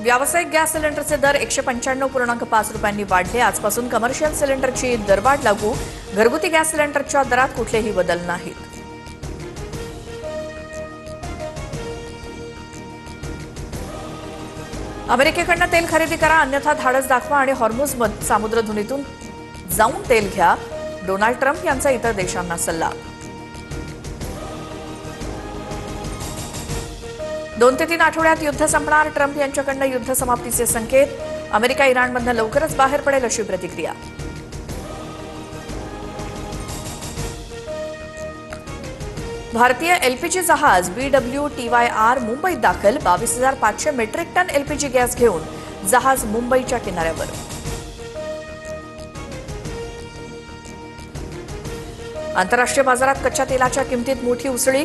व्यावसायिक गॅस सिलेंडरचे दर 195.5 रुपयांनी वाढले। आजपासून कमर्शियल सिलेंडरची दरवाढ लागू। घरगुती गॅस सिलेंडरच्या दरात कुठलेही बदल नाहीत। अमेरिकेकडून तेल खरेदी करा, अन्यथा धाडस दाखवा आणि हॉर्मुझ सामुद्रधुनीतून जाऊन तेल घ्या। डोनाल्ड ट्रम्प यांचा इतर देशांना सल्ला। 2 ते 3 आठवड्यात युद्ध संपणार, ट्रम्प यांच्याकडून युद्ध समाप्तीचे संकेत। अमेरिका इराणमधून लवकरच बाहेर पडेल अशी प्रतिक्रिया। भारतीय एलपीजी जहाज BWTYR मुंबईत दाखल। 22,500 मेट्रिक टन एलपीजी गॅस घेऊन जहाज मुंबईच्या किनाऱ्यावर। आंतरराष्ट्रीय बाजारात कच्च्या तेलाच्या किमतीत मोठी उसळी।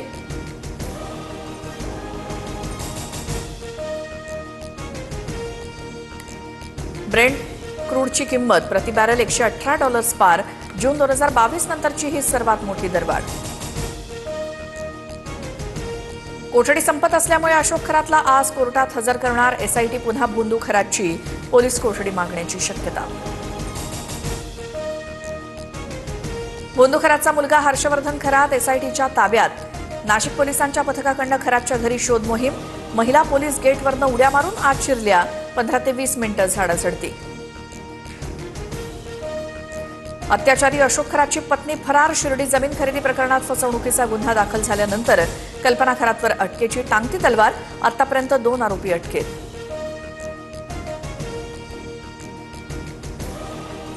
ब्रेंट क्रूडची किंमत प्रति बॅरल $118 पार। जून 2022 नंतरची ही सर्वात मोठी दरवाढ। कोठडी संपत असल्यामुळे अशोक खरातला आज कोर्टात हजर करणार। एसआयटी पुन्हा भोंदू खरातची पोलीस कोठडी मागण्याची शक्यता। भोंदू खरातचा मुलगा हर्षवर्धन खरात एसआयटीच्या ताब्यात। नाशिक पोलिसांच्या पथकाकडून खरातच्या घरी शोध मोहीम। महिला पोलीस गेटवरनं उड्या मारून आत शिरल्या। 15 ते 20 मिनिटं झाडाझडती। अत्याचारी अशोक खरातची पत्नी फरार। शिर्डी जमीन खरेदी प्रकरणात फसवणुकीचा गुन्हा दाखल झाल्यानंतर कल्पना खरातवर अटकेची टांगती तलवार। आतापर्यंत 2 आरोपी अटकेत।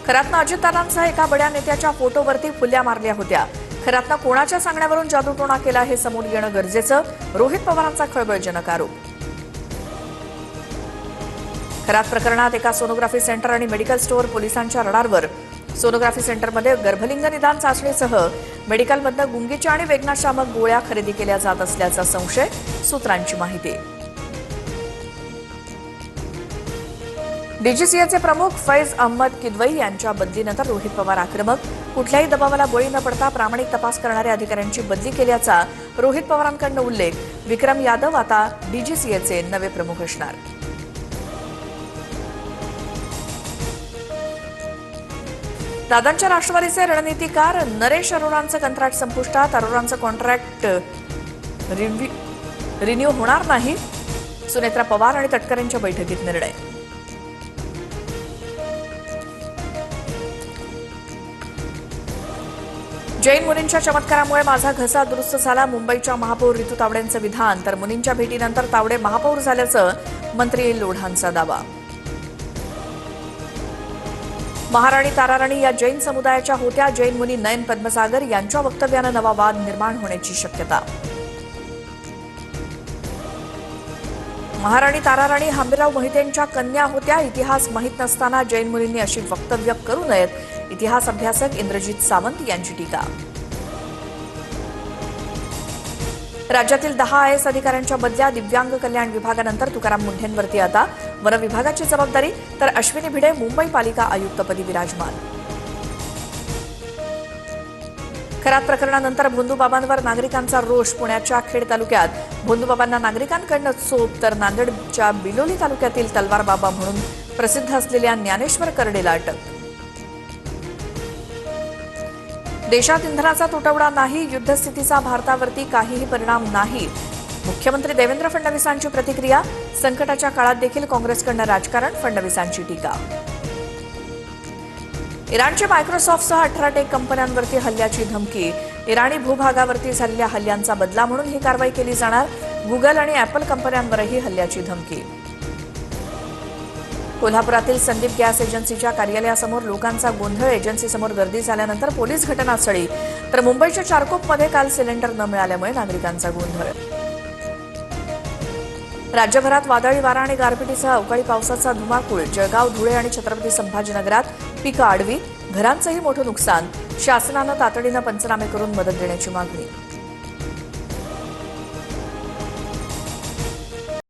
खरातनं अजितदादांसह एका बड्या नेत्याच्या फोटोवरती फुल्या मारल्या होत्या। खरातनं कोणाच्या सांगण्यावरून जादूटोणा केला हे समोर येणं गरजेचं। रोहित पवारांचा खळबळजनक आरोप। खरात प्रकरणात एका सोनोग्राफी सेंटर आणि मेडिकल स्टोअर पोलिसांच्या रडारवर। सोनोग्राफी सेंटरमध्ये गर्भलिंग निदान चाचणीसह मेडिकलमधनं गुंगीच्या आणि वेदनाशामक गोळ्या खरेदी केल्या जात असल्याचा संशय, सूत्रांची माहिती। डीजीसीएचे प्रमुख फैज अहमद किदवई यांच्या बदलीनंतर रोहित पवार आक्रमक। कुठल्याही दबावाला बळी न पडता प्रामाणिक तपास करणाऱ्या अधिकाऱ्यांची बदली केल्याचा रोहित पवारांकडून उल्लेख। विक्रम यादव आता डीजीसीएचे नवे प्रमुख असणार। दादांच्या राष्ट्रवादीचे रणनीतिकार नरेश अरोरांचं कंत्राट संपुष्टात। अरोरांचं कॉन्ट्रॅक्ट रिन्यू होणार नाही। सुनेत्रा पवार आणि तटकरेंच्या बैठकीत निर्णय। जैन मुनींच्या चमत्कारामुळे माझा घसा दुरुस्त झाला। मुंबईच्या महापौर रितू तावडेंचं विधान। तर मुनींच्या भेटीनंतर तावडे महापौर झाल्याचं मंत्री लोढांचा दावा। महाराणी ताराराणी या जैन समुदायाच्या होत्या। जैन मुनी नयन पद्मसागर यांच्या वक्तव्यानं नवा वाद निर्माण होण्याची शक्यता। महाराणी ताराराणी हंबीरराव मोहितेंच्या कन्या होत्या। इतिहास माहीत नसताना जैन मुनींनी अशी वक्तव्य करू नयेत। इतिहास अभ्यासक इंद्रजित सावंत यांची टीका। राज्यातील 10 आयएस अधिकाऱ्यांच्या बदल्या। दिव्यांग कल्याण विभागानंतर तुकाराम मुंढेंवरती आता वन विभागाची जबाबदारी। तर अश्विनी भिडे मुंबई पालिका आयुक्तपदी विराजमान। खरात प्रकरणानंतर भोंदूबाबांवर नागरिकांचा रोष। पुण्याच्या खेड तालुक्यात भोंदूबाबांना नागरिकांकडून चोप। तर नांदेडच्या बिलोली तालुक्यातील तलवार बाबा म्हणून प्रसिद्ध असलेल्या ज्ञानेश्वर करडेला अटक। देशात इंधनाचा तुटवडा नाही। युद्धस्थितीचा भारतावरती काहीही परिणाम नाही। मुख्यमंत्री देवेंद्र फडणवीसांची प्रतिक्रिया। संकटाच्या काळात देखील काँग्रेसकडून राजकारण, फडणवीसांची टीका। इराणच्या मायक्रोसॉफ्टसह 18 टेक कंपन्यांवरती हल्ल्याची धमकी। इराणी भूभागावरती झालेल्या हल्ल्यांचा बदला म्हणून ही कारवाई केली जाणार। गुगल आणि ॲपल कंपन्यांवरही हल्ल्याची धमकी। कोल्हापुरातील संदीप गॅस एजन्सीच्या कार्यालयासमोर लोकांचा गोंधळ। एजन्सीसमोर गर्दी झाल्यानंतर पोलीस घटनास्थळी। तर मुंबईच्या चारकोपमध्ये काल सिलेंडर न मिळाल्यामुळे नागरिकांचा गोंधळ। राज्यभरात वादळी वारा आणि गारपिटीसह अवकाळी पावसाचा धुमाकूळ। जळगाव, धुळे आणि छत्रपती संभाजीनगरात पिकं आडवी। घरांचंही मोठं नुकसान। शासनानं तातडीनं पंचनामे करून मदत देण्याची मागणी।